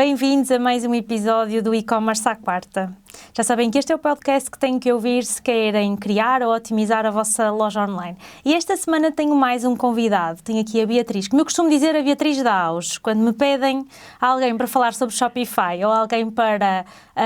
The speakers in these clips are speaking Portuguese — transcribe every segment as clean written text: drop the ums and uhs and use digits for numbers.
Bem-vindos a mais um episódio do E-Commerce à Quarta. Já sabem que este é o podcast que têm que ouvir se querem criar ou otimizar a vossa loja online. E esta semana tenho mais um convidado. Tenho aqui a Beatriz, como eu costumo dizer, a Beatriz da Auge. Quando me pedem alguém para falar sobre Shopify ou alguém para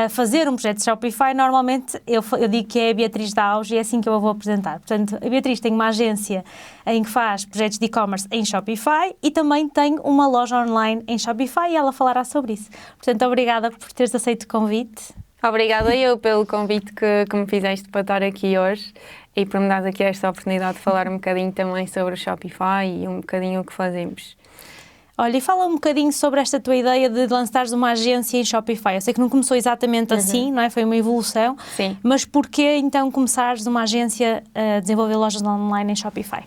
fazer um projeto de Shopify, normalmente eu digo que é a Beatriz da Auge e é assim que eu a vou apresentar. Portanto, a Beatriz tem uma agência em que faz projetos de e-commerce em Shopify e também tem uma loja online em Shopify e ela falará sobre isso. Portanto, obrigada por teres aceito o convite. Obrigada eu pelo convite que me fizeste para estar aqui hoje e por me dar aqui esta oportunidade de falar um bocadinho também sobre o Shopify e um bocadinho o que fazemos. Olha, e fala um bocadinho sobre esta tua ideia de lançares uma agência em Shopify. Eu sei que não começou exatamente assim, não é? Foi uma evolução. Sim. Mas porquê então começares uma agência a desenvolver lojas online em Shopify?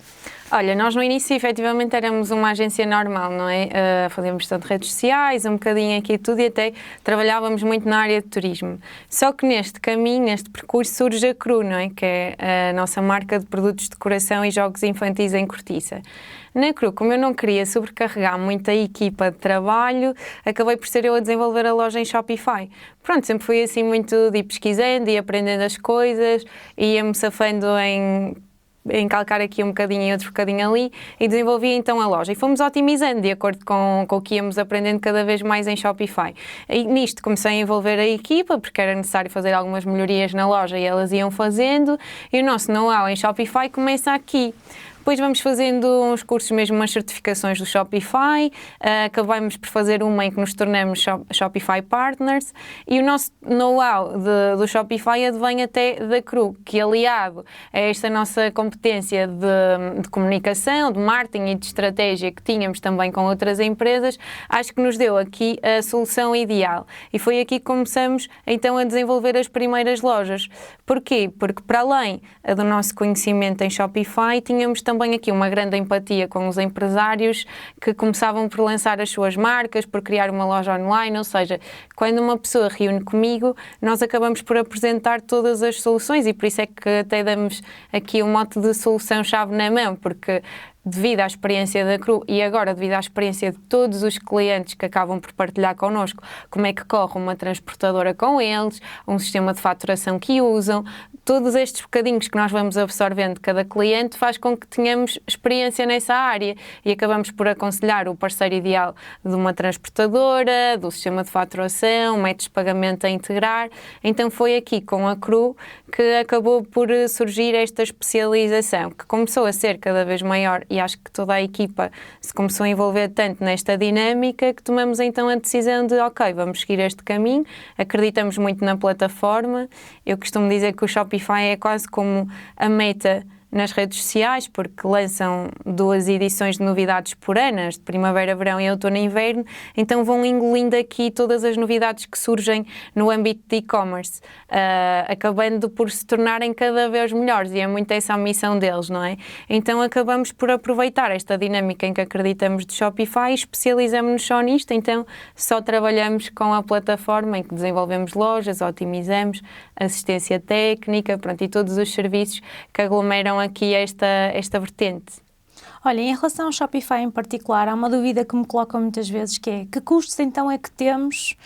Olha, nós no início efetivamente éramos uma agência normal, não é? Fazíamos tanto redes sociais, um bocadinho aqui e tudo e até trabalhávamos muito na área de turismo. Só que neste caminho, neste percurso surge a Cru, não é? Que é a nossa marca de produtos de decoração e jogos infantis em cortiça. Na Cru, como eu não queria sobrecarregar muito a equipa de trabalho, acabei por ser eu a desenvolver a loja em Shopify. Pronto, sempre fui assim muito de ir pesquisando e aprendendo as coisas, ia-me safando em calcar aqui um bocadinho e outro bocadinho ali e desenvolvi então a loja. E fomos otimizando de acordo com o que íamos aprendendo cada vez mais em Shopify. E nisto comecei a envolver a equipa, porque era necessário fazer algumas melhorias na loja e elas iam fazendo, e o nosso know-how em Shopify começa aqui. Depois vamos fazendo uns cursos mesmo, umas certificações do Shopify, acabamos por fazer uma em que nos tornamos Shopify Partners e o nosso know-how do Shopify advém até da Cru, que aliado a esta nossa competência de comunicação, de marketing e de estratégia que tínhamos também com outras empresas, acho que nos deu aqui a solução ideal. E foi aqui que começamos então a desenvolver as primeiras lojas. Porquê? Porque para além do nosso conhecimento em Shopify, tínhamos também aqui uma grande empatia com os empresários que começavam por lançar as suas marcas, por criar uma loja online, ou seja, quando uma pessoa reúne comigo, nós acabamos por apresentar todas as soluções e por isso é que até damos aqui um mote de solução-chave na mão, porque devido à experiência da Cru e agora devido à experiência de todos os clientes que acabam por partilhar connosco como é que corre uma transportadora com eles, um sistema de faturação que usam, todos estes bocadinhos que nós vamos absorvendo de cada cliente faz com que tenhamos experiência nessa área e acabamos por aconselhar o parceiro ideal de uma transportadora, do sistema de faturação, métodos de pagamento a integrar. Então foi aqui com a Cru que acabou por surgir esta especialização, que começou a ser cada vez maior e acho que toda a equipa se começou a envolver tanto nesta dinâmica que tomamos então a decisão de ok, vamos seguir este caminho, acreditamos muito na plataforma. Eu costumo dizer que o Shopify é quase como a Meta nas redes sociais, porque lançam 2 edições de novidades por ano, as de primavera, verão e outono e inverno, então vão engolindo aqui todas as novidades que surgem no âmbito de e-commerce, acabando por se tornarem cada vez melhores, e é muito essa a missão deles, não é? Então acabamos por aproveitar esta dinâmica em que acreditamos de Shopify e especializamos-nos só nisto, então só trabalhamos com a plataforma em que desenvolvemos lojas, otimizamos, assistência técnica, pronto, e todos os serviços que aglomeram aqui esta vertente. Olha, em relação ao Shopify em particular, há uma dúvida que me colocam muitas vezes, que é que custos então é que temos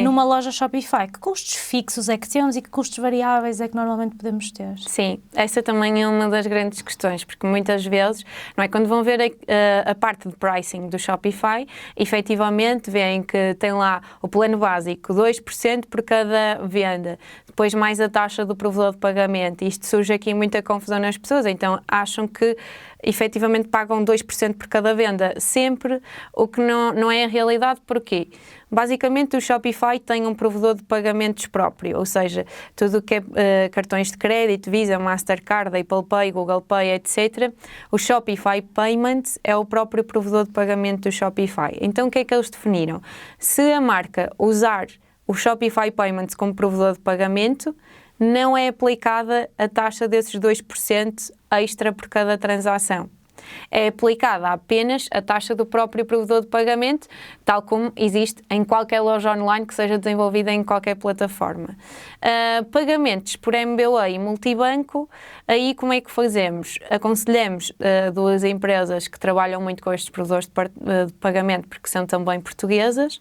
numa loja Shopify? Que custos fixos é que temos e que custos variáveis é que normalmente podemos ter? Sim, essa também é uma das grandes questões, porque muitas vezes, não é, quando vão ver a parte de pricing do Shopify, efetivamente veem que tem lá o plano básico, 2% por cada venda, depois mais a taxa do provedor de pagamento. Isto surge aqui muita confusão nas pessoas, então acham que efetivamente pagam 2% por cada venda, sempre, o que não é a realidade. Porquê? Basicamente o Shopify tem um provedor de pagamentos próprio, ou seja, tudo o que é cartões de crédito, Visa, Mastercard, Apple Pay, Google Pay, etc. O Shopify Payments é o próprio provedor de pagamento do Shopify. Então o que é que eles definiram? Se a marca usar o Shopify Payments como provedor de pagamento, não é aplicada a taxa desses 2% extra por cada transação. é aplicada apenas a taxa do próprio provedor de pagamento, tal como existe em qualquer loja online que seja desenvolvida em qualquer plataforma. Pagamentos por MBWay e multibanco, aí como é que fazemos? Aconselhamos duas empresas que trabalham muito com estes provedores de pagamento, porque são também portuguesas,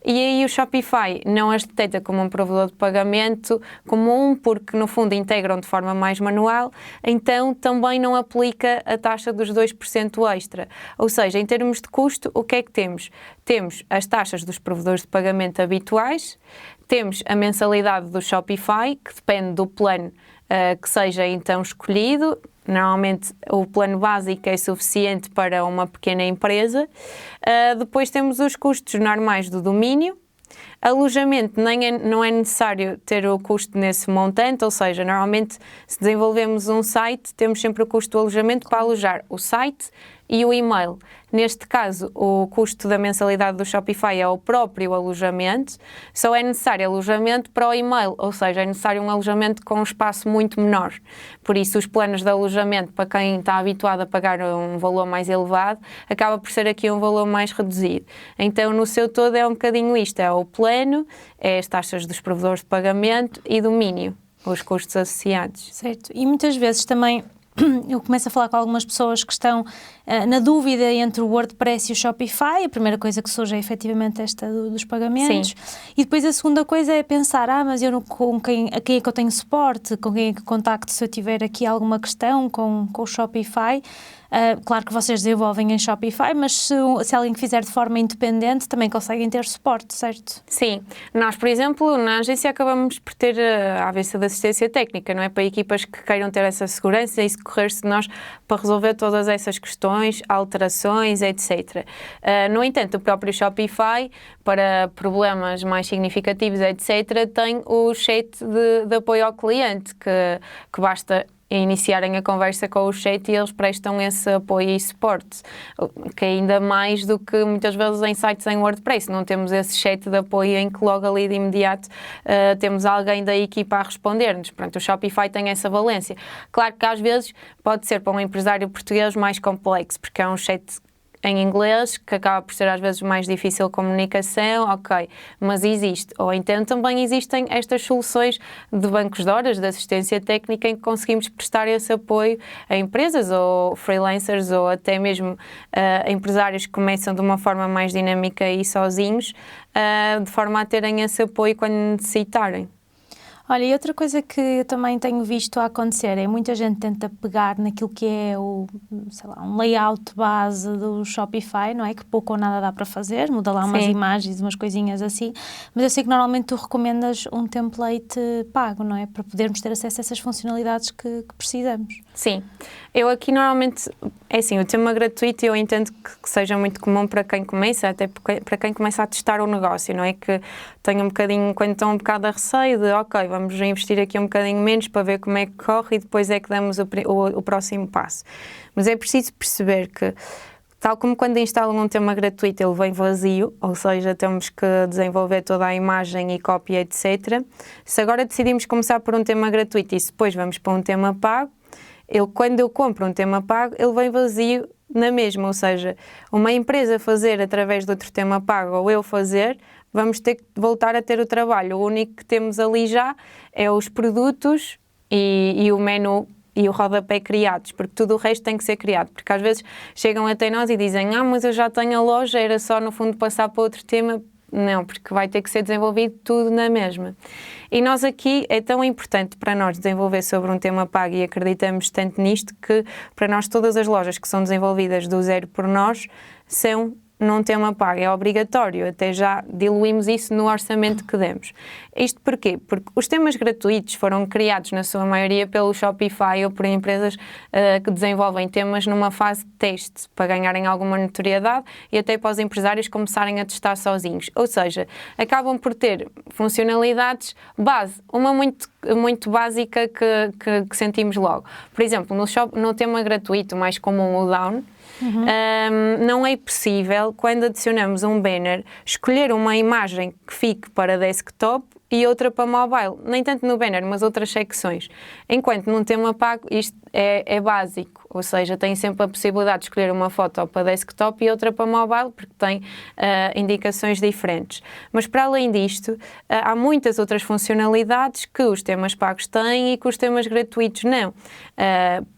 e aí o Shopify não as detecta como um provedor de pagamento comum, porque no fundo integram de forma mais manual, então também não aplica a taxa dos 2% extra. Ou seja, em termos de custo, o que é que temos? Temos as taxas dos provedores de pagamento habituais, temos a mensalidade do Shopify, que depende do plano que seja então escolhido. Normalmente o plano básico é suficiente para uma pequena empresa. Depois temos os custos normais do domínio. Alojamento não é necessário ter o custo nesse montante, ou seja, normalmente se desenvolvemos um site, temos sempre o custo do alojamento para alojar o site e o e-mail. Neste caso, o custo da mensalidade do Shopify é o próprio alojamento, só é necessário alojamento para o e-mail, ou seja, é necessário um alojamento com um espaço muito menor. Por isso, os planos de alojamento, para quem está habituado a pagar um valor mais elevado, acaba por ser aqui um valor mais reduzido. Então, no seu todo, é um bocadinho isto, é o plano, é as taxas dos provedores de pagamento e domínio, os custos associados. Certo, e muitas vezes também eu começo a falar com algumas pessoas que estão na dúvida entre o WordPress e o Shopify. A primeira coisa que surge é efetivamente esta dos pagamentos. Sim. E depois a segunda coisa é pensar, mas eu não, a quem é que eu tenho suporte, com quem é que contacto se eu tiver aqui alguma questão com o Shopify. Claro que vocês desenvolvem em Shopify, mas se alguém que fizer de forma independente também conseguem ter suporte, certo? Sim. Nós, por exemplo, na agência acabamos por ter a avência de assistência técnica, não é? Para equipas que queiram ter essa segurança e socorrer-se de nós para resolver todas essas questões, alterações, etc. No entanto, o próprio Shopify, para problemas mais significativos, etc., tem o chat de apoio ao cliente, que basta iniciarem a conversa com o chat e eles prestam esse apoio e suporte, que é ainda mais do que muitas vezes em sites em WordPress. Não temos esse chat de apoio em que logo ali de imediato temos alguém da equipa a responder-nos. Portanto, o Shopify tem essa valência. Claro que às vezes pode ser para um empresário português mais complexo, porque é um chat em inglês, que acaba por ser às vezes mais difícil a comunicação, ok, mas existe. Ou então também existem estas soluções de bancos de horas, de assistência técnica, em que conseguimos prestar esse apoio a empresas ou freelancers ou até mesmo empresários que começam de uma forma mais dinâmica e sozinhos, de forma a terem esse apoio quando necessitarem. Olha, e outra coisa que eu também tenho visto a acontecer é muita gente tenta pegar naquilo que é um layout base do Shopify, não é? Que pouco ou nada dá para fazer, muda lá umas imagens, umas coisinhas assim, mas eu sei que normalmente tu recomendas um template pago, não é? Para podermos ter acesso a essas funcionalidades que precisamos. Sim, eu aqui normalmente, é assim, o tema gratuito eu entendo que seja muito comum para quem começa, até para quem começa a testar o negócio, não é? Que tenha um bocadinho, quando estão um bocado a receio de, ok, vamos investir aqui um bocadinho menos para ver como é que corre e depois é que damos o próximo passo. Mas é preciso perceber que, tal como quando instalam um tema gratuito ele vem vazio, ou seja, temos que desenvolver toda a imagem e cópia, etc. Se agora decidimos começar por um tema gratuito e depois vamos para um tema pago, quando eu compro um tema pago, ele vem vazio na mesma, ou seja, uma empresa fazer através de outro tema pago ou eu fazer, vamos ter que voltar a ter o trabalho. O único que temos ali já é os produtos e o menu e o rodapé criados, porque tudo o resto tem que ser criado, porque às vezes chegam até nós e dizem, mas eu já tenho a loja, era só no fundo passar para outro tema. Não, porque vai ter que ser desenvolvido tudo na mesma. E nós aqui, é tão importante para nós desenvolver sobre um tema pago e acreditamos tanto nisto que para nós todas as lojas que são desenvolvidas do zero por nós são num tema pago, é obrigatório, até já diluímos isso no orçamento que demos. Isto porquê? Porque os temas gratuitos foram criados na sua maioria pelo Shopify ou por empresas que desenvolvem temas numa fase de teste, para ganharem alguma notoriedade e até para os empresários começarem a testar sozinhos. Ou seja, acabam por ter funcionalidades base, uma muito básica que sentimos logo. Por exemplo, no tema gratuito mais comum, o Down, não é possível, quando adicionamos um banner, escolher uma imagem que fique para desktop e outra para mobile, nem tanto no banner, mas outras secções. Enquanto num tema pago isto é básico, ou seja, tem sempre a possibilidade de escolher uma foto para desktop e outra para mobile, porque tem indicações diferentes. Mas para além disto, há muitas outras funcionalidades que os temas pagos têm e que os temas gratuitos não.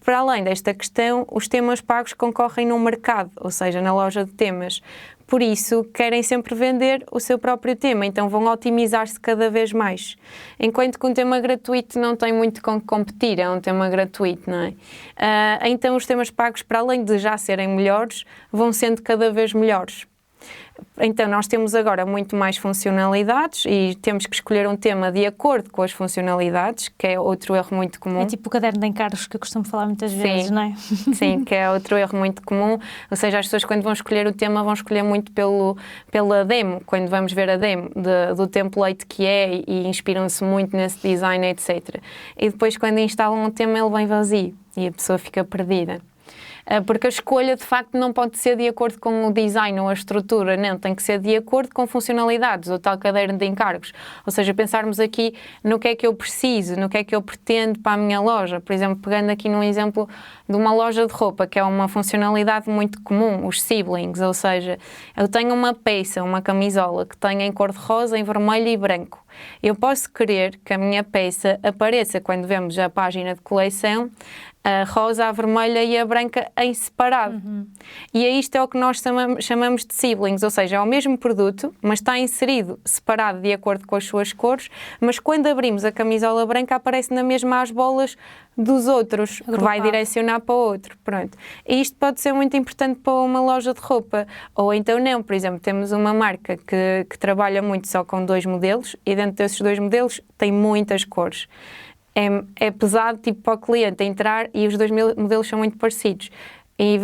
Para além desta questão, os temas pagos concorrem no mercado, ou seja, na loja de temas. Por isso, querem sempre vender o seu próprio tema, então vão otimizar-se cada vez mais. Enquanto que um tema gratuito não tem muito com que competir, é um tema gratuito, não é? Então os temas pagos, para além de já serem melhores, vão sendo cada vez melhores. Então nós temos agora muito mais funcionalidades e temos que escolher um tema de acordo com as funcionalidades, que é outro erro muito comum. É tipo o caderno de encargos que eu costumo falar muitas vezes, não é? Sim, que é outro erro muito comum, ou seja, as pessoas quando vão escolher o tema vão escolher muito pela demo, quando vamos ver a demo do template que é e inspiram-se muito nesse design, etc. E depois quando instalam um tema ele vem vazio e a pessoa fica perdida. Porque a escolha de facto não pode ser de acordo com o design ou a estrutura, não, tem que ser de acordo com funcionalidades, o tal caderno de encargos. Ou seja, pensarmos aqui no que é que eu preciso, no que é que eu pretendo para a minha loja. Por exemplo, pegando aqui num exemplo de uma loja de roupa, que é uma funcionalidade muito comum, os siblings, ou seja, eu tenho uma peça, uma camisola que tenha em cor de rosa, em vermelho e branco. Eu posso querer que a minha peça apareça quando vemos a página de coleção, a rosa, a vermelha e a branca em separado. E isto é o que nós chamamos de siblings, ou seja, é o mesmo produto, mas está inserido separado de acordo com as suas cores, mas quando abrimos a camisola branca aparece na mesma as bolas dos outros, que vai direcionar para o outro. Pronto. E isto pode ser muito importante para uma loja de roupa, ou então não. Por exemplo, temos uma marca que trabalha muito só com 2 modelos e dentro desses 2 modelos tem muitas cores. É pesado tipo para o cliente entrar e os 2 modelos são muito parecidos e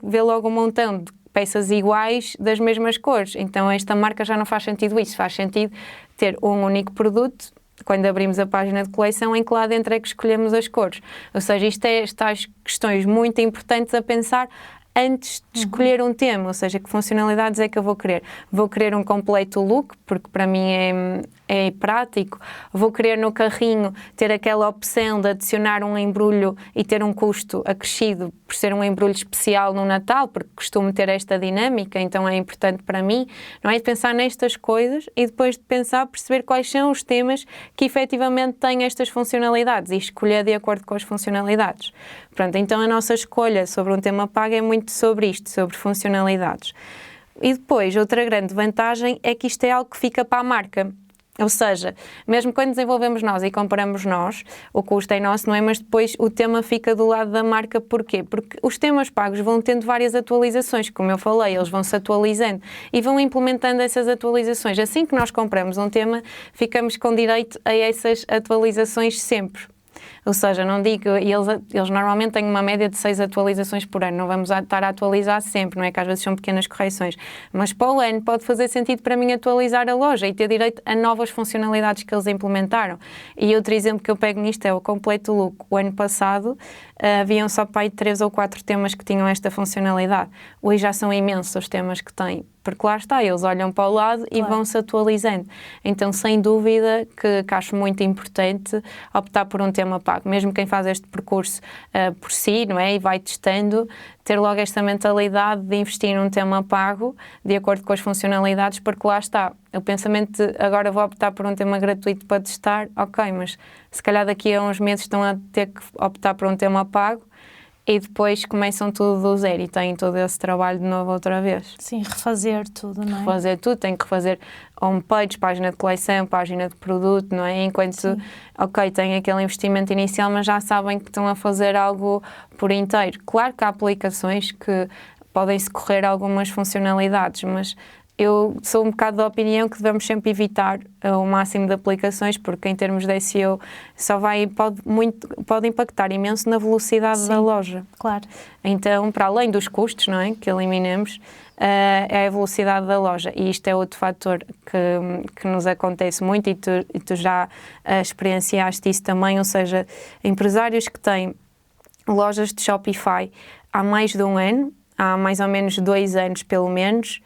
vê logo um montão de peças iguais das mesmas cores. Então esta marca já não faz sentido isso, faz sentido ter um único produto quando abrimos a página de coleção em que lá dentro é que escolhemos as cores. Ou seja, isto é estas questões muito importantes a pensar antes de escolher um tema, ou seja, que funcionalidades é que eu vou querer. Vou querer um completo look, porque para mim é prático. Vou querer no carrinho ter aquela opção de adicionar um embrulho e ter um custo acrescido por ser um embrulho especial no Natal, porque costumo ter esta dinâmica, então é importante para mim, não é? De pensar nestas coisas e depois de pensar, perceber quais são os temas que efetivamente têm estas funcionalidades e escolher de acordo com as funcionalidades. Pronto, então a nossa escolha sobre um tema pago é muito sobre isto, sobre funcionalidades. E depois, outra grande vantagem é que isto é algo que fica para a marca. Ou seja, mesmo quando desenvolvemos nós e compramos nós, o custo é nosso, não é? Mas depois o tema fica do lado da marca. Porquê? Porque os temas pagos vão tendo várias atualizações, como eu falei, eles vão se atualizando e vão implementando essas atualizações. Assim que nós compramos um tema, ficamos com direito a essas atualizações sempre. Ou seja, não digo, eles normalmente têm uma média de 6 atualizações por ano, não vamos estar a atualizar sempre, não é? Que às vezes são pequenas correções, mas para o ano pode fazer sentido para mim atualizar a loja e ter direito a novas funcionalidades que eles implementaram. E outro exemplo que eu pego nisto é o completo look. O ano passado haviam só para aí 3 ou 4 temas que tinham esta funcionalidade. Hoje já são imensos os temas que têm. Porque lá está, eles olham para o lado e vão-se atualizando. Então, sem dúvida que acho muito importante optar por um tema pago. Mesmo quem faz este percurso por si, não é? E vai testando, ter logo esta mentalidade de investir num tema pago, de acordo com as funcionalidades, porque lá está. O pensamento de agora vou optar por um tema gratuito para testar, ok, mas se calhar daqui a uns meses estão a ter que optar por um tema pago, e depois começam tudo do zero e têm todo esse trabalho de novo outra vez. Sim, refazer tudo, não é? Refazer tudo, tem que refazer homepage, página de coleção, página de produto, não é? Enquanto, ok, têm aquele investimento inicial, mas já sabem que estão a fazer algo por inteiro. Claro que há aplicações que podem-se correr algumas funcionalidades, mas eu sou um bocado da opinião que devemos sempre evitar o máximo de aplicações, porque em termos de SEO pode impactar imenso na velocidade da loja. Claro. Então, para além dos custos, não é, que eliminemos, é a velocidade da loja. E isto é outro fator que nos acontece muito e tu já experienciaste isso também, ou seja, empresários que têm lojas de Shopify há mais de um ano, há mais ou menos 2 anos pelo menos,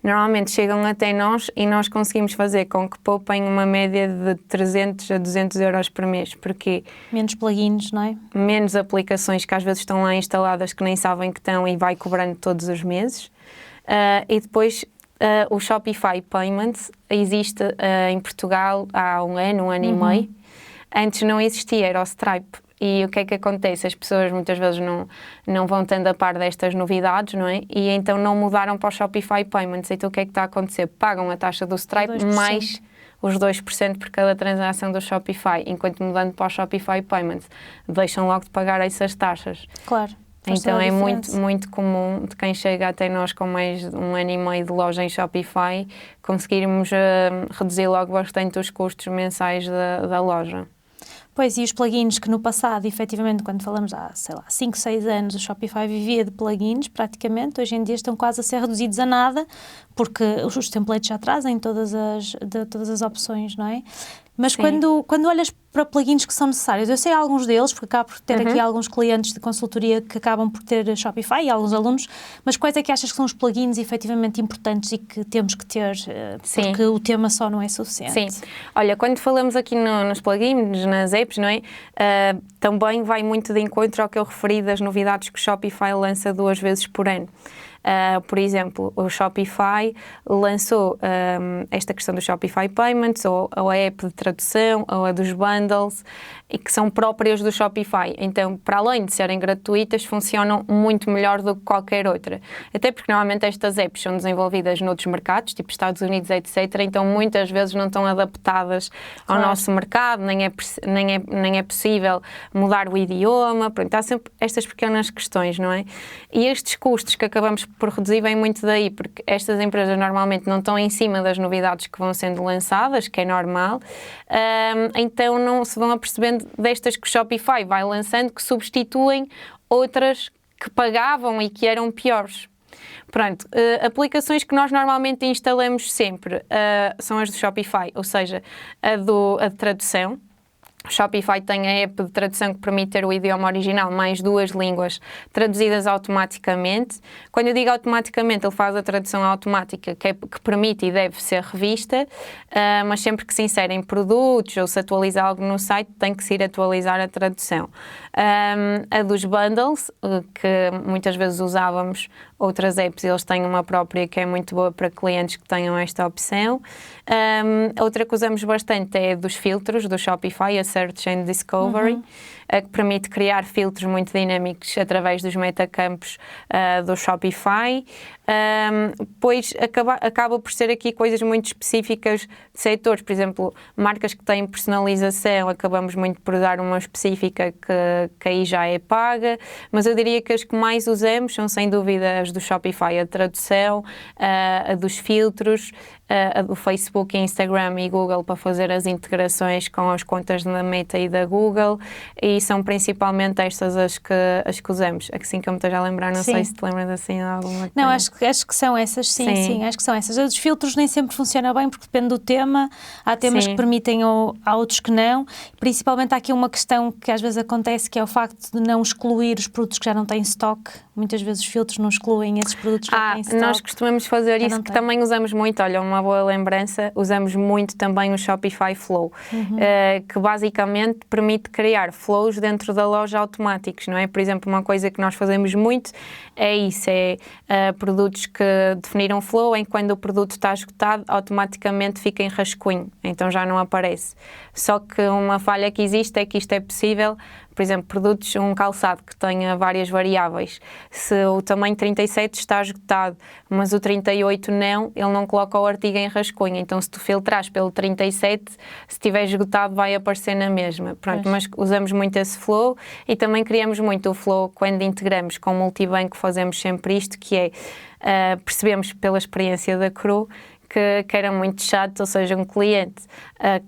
normalmente chegam até nós e nós conseguimos fazer com que poupem uma média de 300 a 200 euros por mês, porque menos plugins, não é? Menos aplicações que às vezes estão lá instaladas que nem sabem que estão e vai cobrando todos os meses. E depois o Shopify Payments existe em Portugal há um ano e meio. Antes não existia, era o Stripe. E o que é que acontece? As pessoas muitas vezes não vão tendo a par destas novidades, não é? E então não mudaram para o Shopify Payments. Então o que é que está a acontecer? Pagam a taxa do Stripe 2%. Mais os 2% por cada transação do Shopify, enquanto mudando para o Shopify Payments, deixam logo de pagar essas taxas. Claro. Então é muito comum de quem chega até nós com mais de 1 ano e meio de loja em Shopify conseguirmos reduzir logo bastante os custos mensais da loja. Pois, e os plugins que no passado, efetivamente, quando falamos há, 5, 6 anos, o Shopify vivia de plugins, praticamente, hoje em dia estão quase a ser reduzidos a nada, porque os templates já trazem todas as opções, não é? Mas quando olhas para plugins que são necessários, eu sei alguns deles, porque acabo por ter aqui alguns clientes de consultoria que acabam por ter Shopify e alguns alunos, mas quais é que achas que são os plugins efetivamente importantes e que temos que ter, porque o tema só não é suficiente? Sim. Olha, quando falamos aqui nos plugins, nas apps, não é? Também vai muito de encontro ao que eu referi das novidades que o Shopify lança 2 vezes por ano. Por exemplo, o Shopify lançou esta questão do Shopify Payments, ou a app de tradução, ou a dos bundles, e que são próprias do Shopify. Então, para além de serem gratuitas, funcionam muito melhor do que qualquer outra. Até porque normalmente estas apps são desenvolvidas noutros mercados, tipo Estados Unidos, etc. Então, muitas vezes não estão adaptadas ao nosso mercado, nem é possível mudar o idioma. Pronto, há sempre estas pequenas questões, não é? E estes custos que acabamos por reduzir vem muito daí, porque estas empresas normalmente não estão em cima das novidades que vão sendo lançadas, que é normal, então não se vão apercebendo destas que o Shopify vai lançando, que substituem outras que pagavam e que eram piores. Pronto, aplicações que nós normalmente instalamos sempre são as do Shopify, ou seja, a de tradução. O Shopify tem a app de tradução que permite ter o idioma original mais 2 línguas traduzidas automaticamente. Quando eu digo automaticamente, ele faz a tradução automática que permite e deve ser revista, mas sempre que se inserem produtos ou se atualiza algo no site, tem que se ir atualizar a tradução. A dos bundles, que muitas vezes usávamos outras apps, eles têm uma própria que é muito boa para clientes que tenham esta opção. Outra que usamos bastante é dos filtros do Shopify, a Search and Discovery, que permite criar filtros muito dinâmicos através dos metacampos do Shopify. Depois acaba por ser aqui coisas muito específicas de setores, por exemplo, marcas que têm personalização, acabamos muito por dar uma específica que aí já é paga, mas eu diria que as que mais usamos são sem dúvida as do Shopify, a tradução, a dos filtros, a do Facebook, Instagram e Google para fazer as integrações com as contas da Meta e da Google, e são principalmente estas as que usamos. Assim que eu me esteja a lembrar, não sei se te lembras assim de alguma. Não, acho que são essas, sim, acho que são essas. Os filtros nem sempre funcionam bem porque depende do tema, há temas que permitem ou há outros que não, principalmente há aqui uma questão que às vezes acontece, que é o facto de não excluir os produtos que já não têm stock. Muitas vezes os filtros não excluem esses produtos que já têm stock. Nós costumamos fazer isso, que também usamos muito, olha, uma boa lembrança, usamos muito também o Shopify Flow, que basicamente permite criar flows dentro da loja automáticos, não é? Por exemplo, uma coisa que nós fazemos muito é isso, produtos que definiram flow, em quando o produto está esgotado, automaticamente fica em rascunho, então já não aparece. Só que uma falha que existe é que isto é possível, por exemplo, produtos, um calçado que tenha várias variáveis. Se o tamanho 37 está esgotado, mas o 38 não, ele não coloca o artigo em rascunho. Então, se tu filtrares pelo 37, se estiver esgotado, vai aparecer na mesma. Pronto, mas usamos muito esse flow e também criamos muito o flow quando integramos com o multibanco, fazemos sempre isto, que é, percebemos pela experiência da Cru, que era muito chato, ou seja, um cliente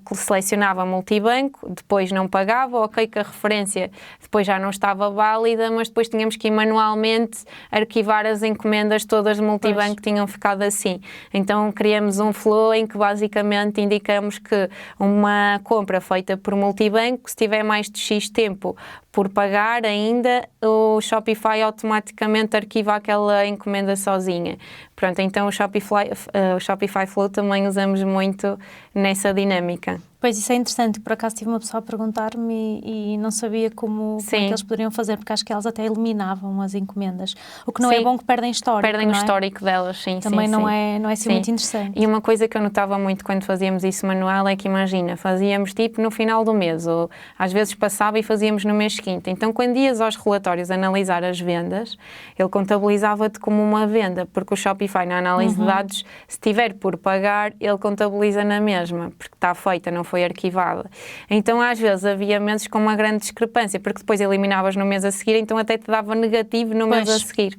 que selecionava multibanco, depois não pagava, ok, que a referência depois já não estava válida, mas depois tínhamos que ir manualmente arquivar as encomendas todas de multibanco que tinham ficado assim. Então criamos um flow em que basicamente indicamos que uma compra feita por multibanco, se tiver mais de X tempo por pagar ainda, o Shopify automaticamente arquiva aquela encomenda sozinha. Pronto, então o Shopify Flow também usamos muito nessa dinâmica. Pois, isso é interessante, por acaso tive uma pessoa a perguntar-me e não sabia como é que eles poderiam fazer, porque acho que elas até eliminavam as encomendas, o que não é bom, que perdem histórico. Perdem o histórico delas, sim. Também não é assim muito interessante. E uma coisa que eu notava muito quando fazíamos isso manual é que, imagina, fazíamos tipo no final do mês, ou às vezes passava e fazíamos no mês seguinte. Então, quando ias aos relatórios analisar as vendas, ele contabilizava-te como uma venda, porque o Shopify, na análise de dados, se tiver por pagar, ele contabiliza na mesma, porque está feita, não foi arquivada. Então, às vezes, havia meses com uma grande discrepância, porque depois eliminavas no mês a seguir, então até te dava negativo no mês a seguir.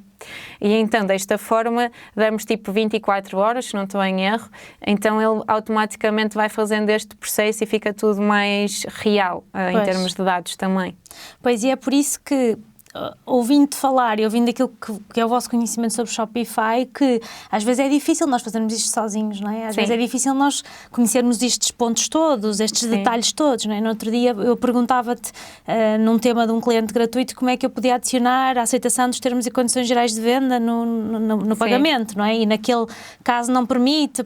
E então, desta forma, damos tipo 24 horas, se não estou em erro, então ele automaticamente vai fazendo este processo e fica tudo mais real, em termos de dados também. Pois, e é por isso que, ouvindo-te falar e ouvindo aquilo que é o vosso conhecimento sobre Shopify, que às vezes é difícil nós fazermos isto sozinhos, não é? Às vezes é difícil nós conhecermos estes pontos todos, estes detalhes todos, não é? No outro dia eu perguntava-te, num tema de um cliente gratuito, como é que eu podia adicionar a aceitação dos termos e condições gerais de venda no pagamento, não é? E naquele caso não permite.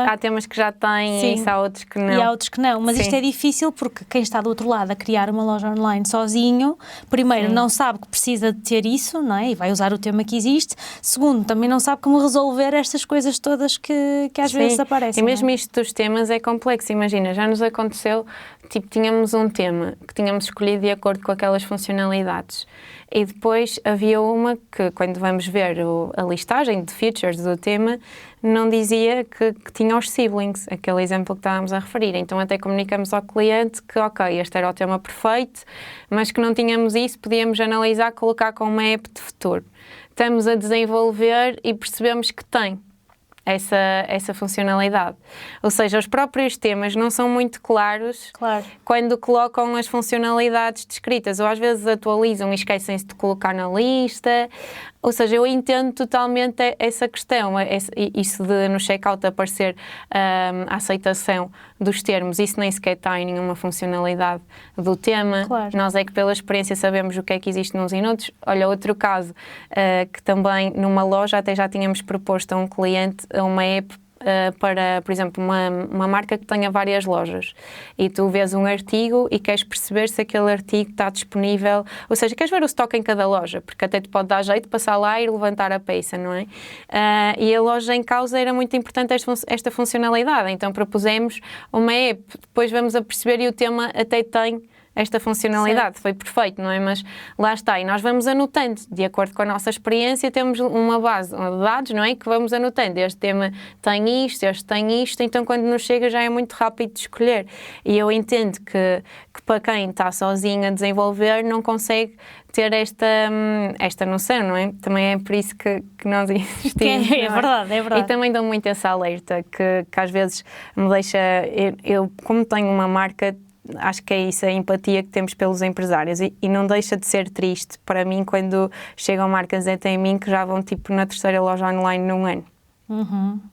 Há temas que já têm, e há outros que não. E há outros que não, mas isto é difícil porque quem está do outro lado a criar uma loja online sozinho, primeiro, não sabe que precisa de ter isso, não é? E vai usar o tema que existe. Segundo, também não sabe como resolver estas coisas todas que às vezes aparecem. E mesmo isto dos temas é complexo. Imagina, já nos aconteceu, tipo, tínhamos um tema que tínhamos escolhido de acordo com aquelas funcionalidades. E depois havia uma que, quando vamos ver a listagem de features do tema, não dizia que tinha os siblings, aquele exemplo que estávamos a referir. Então até comunicamos ao cliente que, ok, este era o tema perfeito, mas que não tínhamos isso, podíamos analisar, colocar como uma app de futuro. Estamos a desenvolver e percebemos que tem essa funcionalidade. Ou seja, os próprios temas não são muito claros quando colocam as funcionalidades descritas, ou às vezes atualizam e esquecem-se de colocar na lista. Ou seja, eu entendo totalmente essa questão, isso de no checkout aparecer a aceitação dos termos, isso nem sequer está em nenhuma funcionalidade do tema. Nós é que pela experiência sabemos o que é que existe nos e noutros. Olha, outro caso, que também numa loja até já tínhamos proposto a um cliente uma app para, por exemplo, uma marca que tenha várias lojas e tu vês um artigo e queres perceber se aquele artigo está disponível, ou seja, queres ver o estoque em cada loja, porque até te pode dar jeito de passar lá e levantar a peça, não é? E a loja em causa era muito importante esta funcionalidade, então propusemos uma app, depois vamos a perceber e o tema até tem esta funcionalidade, foi perfeito, não é? Mas lá está, e nós vamos anotando, de acordo com a nossa experiência, temos uma base de dados, não é? Que vamos anotando, este tema tem isto, este tem isto, então quando nos chega já é muito rápido de escolher. E eu entendo que para quem está sozinho a desenvolver não consegue ter esta noção, não é? Também é por isso que nós existimos. É verdade. E também dou muito essa alerta, que às vezes me deixa, eu como tenho uma marca, acho que é isso, a empatia que temos pelos empresários e não deixa de ser triste para mim quando chegam marcas até em mim que já vão tipo na terceira loja online num ano.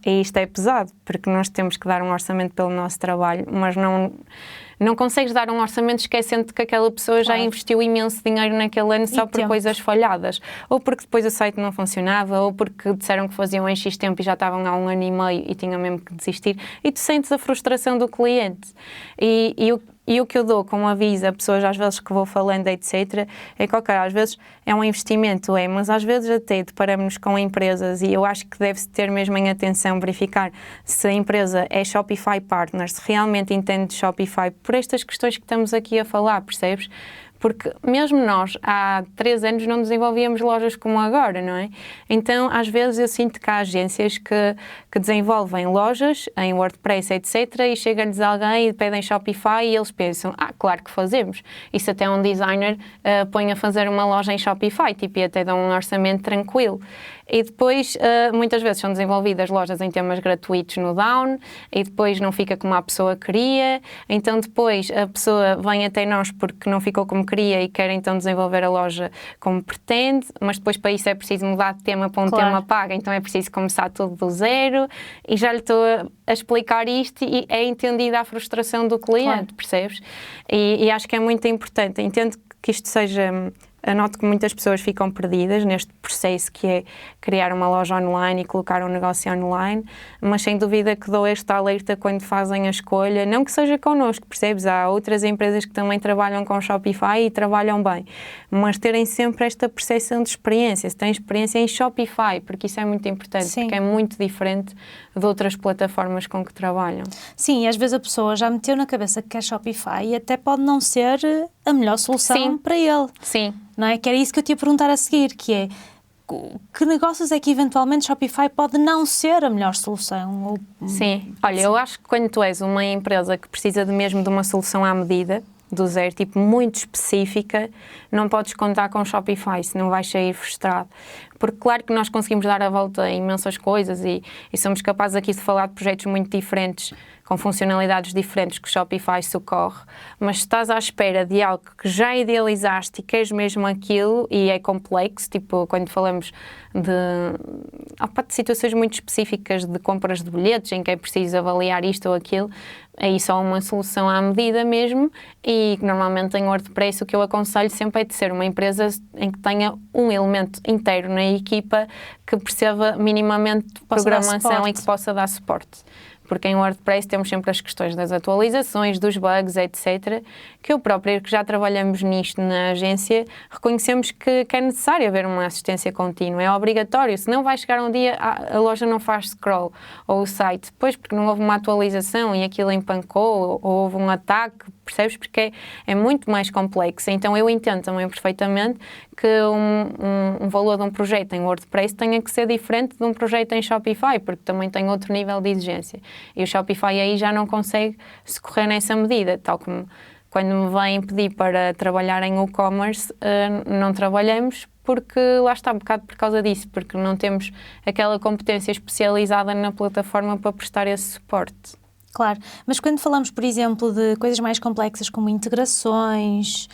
E isto é pesado, porque nós temos que dar um orçamento pelo nosso trabalho, mas não consegues dar um orçamento esquecendo que aquela pessoa já investiu imenso dinheiro naquele ano só por coisas falhadas, ou porque depois o site não funcionava, ou porque disseram que faziam em X tempo e já estavam há 1 ano e meio e tinham mesmo que desistir, e tu sentes a frustração do cliente. E o que eu dou como aviso a pessoas às vezes que vou falando, etc., é que, ok, às vezes é um investimento, mas às vezes até deparamos com empresas e eu acho que deve-se ter mesmo em atenção verificar se a empresa é Shopify Partner, se realmente entende de Shopify por estas questões que estamos aqui a falar, percebes? porque mesmo nós há 3 anos não desenvolvíamos lojas como agora, não é? Então às vezes eu sinto que há agências que desenvolvem lojas em WordPress, etc. e chega-lhes alguém e pedem Shopify e eles pensam, claro que fazemos. Isso até um designer põe a fazer uma loja em Shopify, tipo, e até dá um orçamento tranquilo. E depois, muitas vezes são desenvolvidas lojas em temas gratuitos no Down e depois não fica como a pessoa queria. Então depois a pessoa vem até nós porque não ficou como queria e quer então desenvolver a loja como pretende, mas depois para isso é preciso mudar de tema para um tema pago, então é preciso começar tudo do zero. E já lhe estou a explicar isto e é entendida a frustração do cliente, percebes? E acho que é muito importante. Entendo que isto seja... Noto que muitas pessoas ficam perdidas neste processo que é criar uma loja online e colocar um negócio online, mas sem dúvida que dou este alerta quando fazem a escolha, não que seja connosco, percebes? Há outras empresas que também trabalham com Shopify e trabalham bem, mas terem sempre esta percepção de experiência, se têm experiência em Shopify, porque isso é muito importante, Sim. porque é muito diferente de outras plataformas com que trabalham. Sim, e às vezes a pessoa já meteu na cabeça que quer Shopify e até pode não ser a melhor solução para ele. Sim. Não é? Que era isso que eu te ia perguntar a seguir, que é que negócios é que eventualmente Shopify pode não ser a melhor solução? Sim, olha, eu acho que quando tu és uma empresa que precisa mesmo de uma solução à medida, do zero, tipo muito específica, não podes contar com Shopify, senão vais sair frustrado. Porque claro que nós conseguimos dar a volta a imensas coisas e somos capazes aqui de falar de projetos muito diferentes, com funcionalidades diferentes que o Shopify socorre, mas se estás à espera de algo que já idealizaste e queres mesmo aquilo e é complexo, tipo quando falamos de situações muito específicas de compras de bilhetes em que é preciso avaliar isto ou aquilo, aí só uma solução à medida mesmo e normalmente em WordPress o que eu aconselho sempre é de ser uma empresa em que tenha um elemento inteiro na equipa que perceba minimamente programação e que possa dar suporte. Porque em WordPress temos sempre as questões das atualizações, dos bugs, etc. Que eu própria, que já trabalhamos nisto na agência, reconhecemos que é necessário haver uma assistência contínua, é obrigatório, senão vai chegar um dia a loja não faz scroll, ou o site, depois porque não houve uma atualização e aquilo empancou, ou houve um ataque, percebes? Porque é muito mais complexo. Então eu entendo também perfeitamente que um valor de um projeto em WordPress tenha que ser diferente de um projeto em Shopify, porque também tem outro nível de exigência. E o Shopify aí já não consegue socorrer nessa medida, tal como quando me vêm pedir para trabalhar em e-commerce, não trabalhamos porque lá está um bocado por causa disso, porque não temos aquela competência especializada na plataforma para prestar esse suporte. Claro, mas quando falamos, por exemplo, de coisas mais complexas como integrações,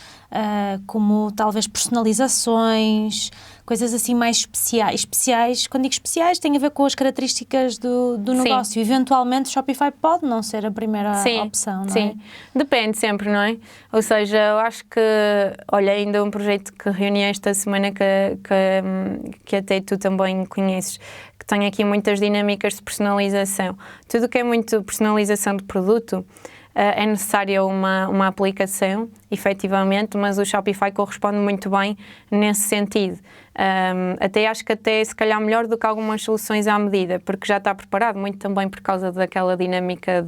como talvez personalizações, coisas assim mais especiais, quando digo especiais tem a ver com as características do negócio. Eventualmente o Shopify pode não ser a primeira opção, não é? Sim, depende sempre, não é? Ou seja, eu acho que, olha, ainda um projeto que reuni esta semana que até tu também conheces, que tem aqui muitas dinâmicas de personalização. Tudo que é muito personalização de produto, é necessária uma aplicação, efetivamente, mas o Shopify corresponde muito bem nesse sentido. Até acho que até se calhar melhor do que algumas soluções à medida, porque já está preparado muito também por causa daquela dinâmica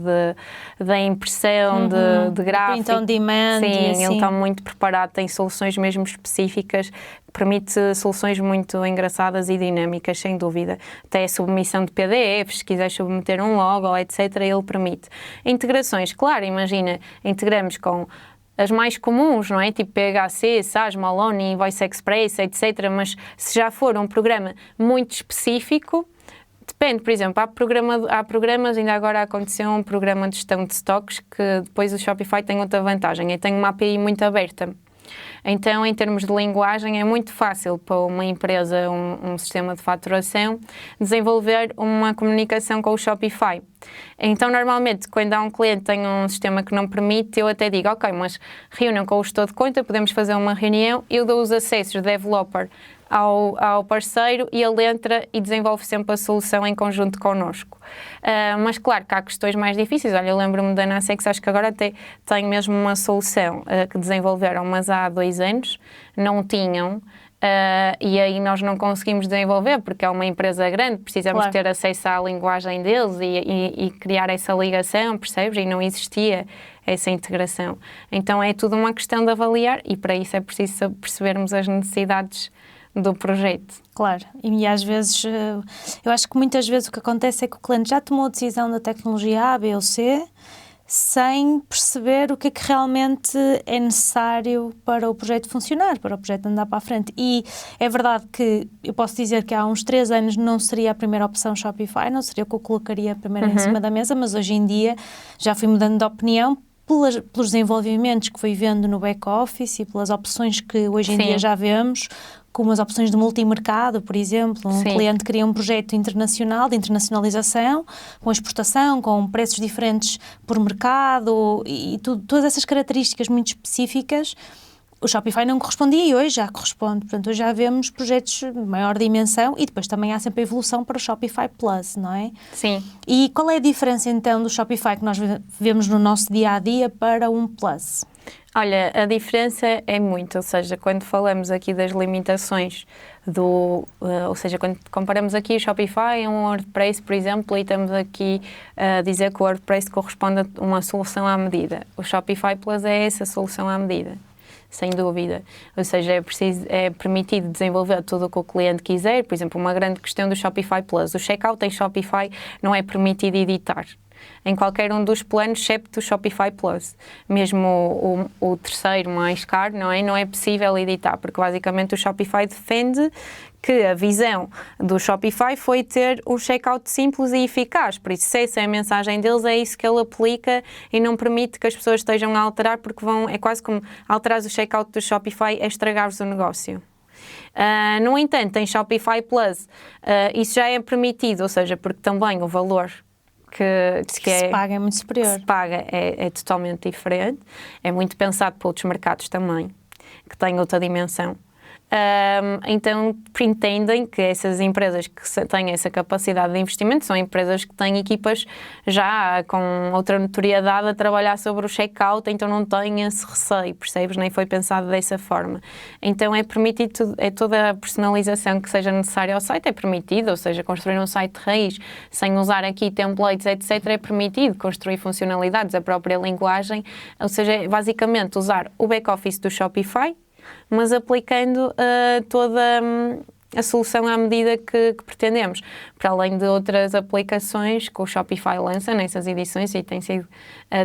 da impressão, de gráfico. Então, demand. Sim, assim. ele está muito preparado, tem soluções mesmo específicas, permite soluções muito engraçadas e dinâmicas, sem dúvida. Até a submissão de PDFs, se quiser submeter um logo, etc., ele permite. Integrações, claro, imagina, integramos com as mais comuns, não é? Tipo PHC, SAS, Maloney, Voice Express, etc. Mas se já for um programa muito específico, depende, por exemplo, há programas, ainda agora aconteceu um programa de gestão de stocks que depois o Shopify tem outra vantagem, e tem uma API muito aberta. Então, em termos de linguagem, é muito fácil para uma empresa, um sistema de faturação, desenvolver uma comunicação com o Shopify. Então, normalmente, quando há um cliente que tem um sistema que não permite, eu até digo, ok, mas reúnam com o gestor de conta, podemos fazer uma reunião, eu dou os acessos de developer ao parceiro e ele entra e desenvolve sempre a solução em conjunto connosco. Mas claro que há questões mais difíceis. Olha, eu lembro-me da Nasex, acho que agora até tem mesmo uma solução que desenvolveram, mas há 2 anos não tinham E aí nós não conseguimos desenvolver, porque é uma empresa grande, precisamos Claro. ter acesso à linguagem deles e criar essa ligação, percebes? E não existia essa integração. Então é tudo uma questão de avaliar e para isso é preciso percebermos as necessidades do projeto. Claro, e às vezes, eu acho que muitas vezes o que acontece é que o cliente já tomou a decisão da tecnologia A, B ou C, sem perceber o que é que realmente é necessário para o projeto funcionar, para o projeto andar para a frente. E é verdade que eu posso dizer que há uns 3 anos não seria a primeira opção Shopify, não seria o que eu colocaria primeiro em cima da mesa, mas hoje em dia já fui mudando de opinião pelos desenvolvimentos que fui vendo no back-office e pelas opções que hoje em dia já vemos, como as opções de multimercado, por exemplo. Um cliente cria um projeto internacional, de internacionalização, com exportação, com preços diferentes por mercado e todas essas características muito específicas. O Shopify não correspondia e hoje já corresponde. Portanto, hoje já vemos projetos de maior dimensão e depois também há sempre a evolução para o Shopify Plus, não é? Sim. E qual é a diferença então do Shopify que nós vemos no nosso dia-a-dia para um Plus? Olha, a diferença é muito, ou seja, quando falamos aqui das limitações ou seja, quando comparamos aqui o Shopify a um WordPress, por exemplo, e estamos aqui a dizer que o WordPress corresponde a uma solução à medida. O Shopify Plus é essa solução à medida, sem dúvida. Ou seja, é permitido desenvolver tudo o que o cliente quiser. Por exemplo, uma grande questão do Shopify Plus. O checkout em Shopify não é permitido editar em qualquer um dos planos, excepto o Shopify Plus. Mesmo o terceiro mais caro, não é possível editar, porque basicamente o Shopify defende que a visão do Shopify foi ter um checkout simples e eficaz. Por isso, se essa é a mensagem deles, é isso que ele aplica e não permite que as pessoas estejam a alterar, porque é quase como alterar o checkout do Shopify é estragar-vos o negócio. No entanto, em Shopify Plus, isso já é permitido, ou seja, porque também o valor que se paga é muito superior. Que se paga é totalmente diferente, é muito pensado para outros mercados também, que têm outra dimensão. Então entendem que essas empresas que têm essa capacidade de investimento são empresas que têm equipas já com outra notoriedade a trabalhar sobre o checkout, então não têm esse receio, percebes? Nem foi pensado dessa forma. Então é permitido, toda a personalização que seja necessária ao site é permitido, ou seja, construir um site de raiz sem usar aqui templates, etc. é permitido, construir funcionalidades, a própria linguagem, ou seja, é basicamente usar o back-office do Shopify, mas aplicando toda a solução à medida que pretendemos, para além de outras aplicações que o Shopify lança nessas edições, e tem sido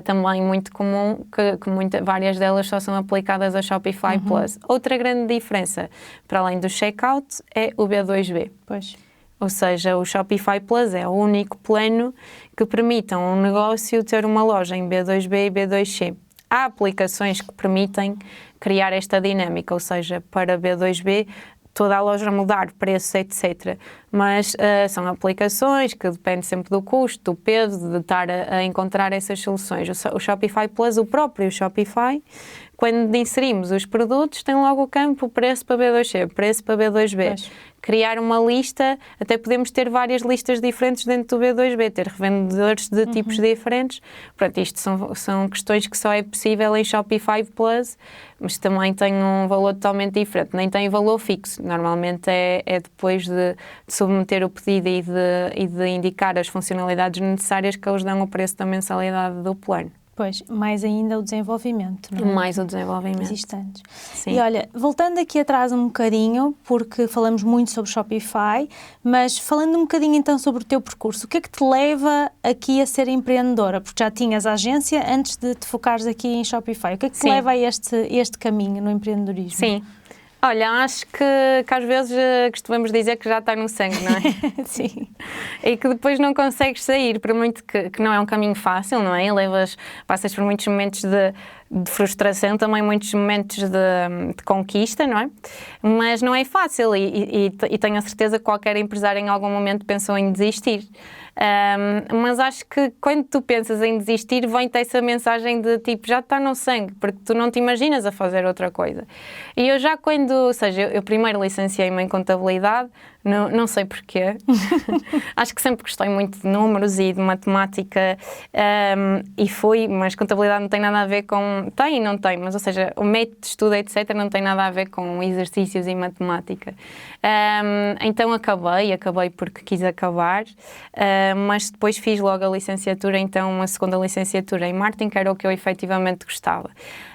também muito comum que várias delas só são aplicadas a Shopify Plus. Outra grande diferença, para além do checkout, é o B2B. Pois. Ou seja, o Shopify Plus é o único plano que permite a um negócio ter uma loja em B2B e B2C. Há aplicações que permitem criar esta dinâmica, ou seja, para B2B, toda a loja mudar, preços, etc. Mas são aplicações que dependem sempre do custo, do peso, de estar a encontrar essas soluções. O Shopify Plus, o próprio Shopify, quando inserimos os produtos, tem logo o campo preço para B2C, preço para B2B. Pois. Criar uma lista, até podemos ter várias listas diferentes dentro do B2B, ter revendedores de tipos diferentes. Pronto, isto são questões que só é possível em Shopify Plus, mas também tem um valor totalmente diferente, nem tem valor fixo. Normalmente é depois de submeter o pedido e de indicar as funcionalidades necessárias que eles dão o preço da mensalidade do plano. Pois, mais ainda o desenvolvimento, não é? Mais o desenvolvimento. Existentes. Sim. E olha, voltando aqui atrás um bocadinho, porque falamos muito sobre Shopify, mas falando um bocadinho então sobre o teu percurso, o que é que te leva aqui a ser empreendedora? Porque já tinhas a agência antes de te focares aqui em Shopify. O que é que te leva a este caminho no empreendedorismo? Sim. Olha, acho que às vezes costumamos dizer que já está no sangue, não é? Sim. E que depois não consegues sair, por muito que não é um caminho fácil, não é? Passas por muitos momentos de frustração, também muitos momentos de conquista, não é? Mas não é fácil e tenho a certeza que qualquer empresário em algum momento pensou em desistir. Mas acho que quando tu pensas em desistir, vem-te essa mensagem de tipo, já está no sangue, porque tu não te imaginas a fazer outra coisa. E eu já ou seja, eu primeiro licenciei-me em contabilidade, não sei porquê. Acho que sempre gostei muito de números e de matemática mas contabilidade não tem nada a ver com... Tem e não tem, mas ou seja, o método de estudo, etc., não tem nada a ver com exercícios e matemática. Então acabei porque quis acabar, mas depois fiz logo a licenciatura, então uma segunda licenciatura em marketing, que era o que eu efetivamente gostava.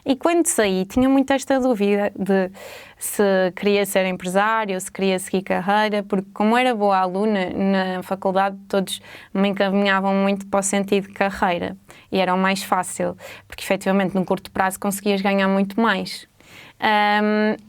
E quando saí, tinha muito esta dúvida de se queria ser empresário, se queria seguir carreira, porque como era boa aluna na faculdade, todos me encaminhavam muito para o sentido de carreira e era o mais fácil, porque efetivamente num curto prazo conseguias ganhar muito mais.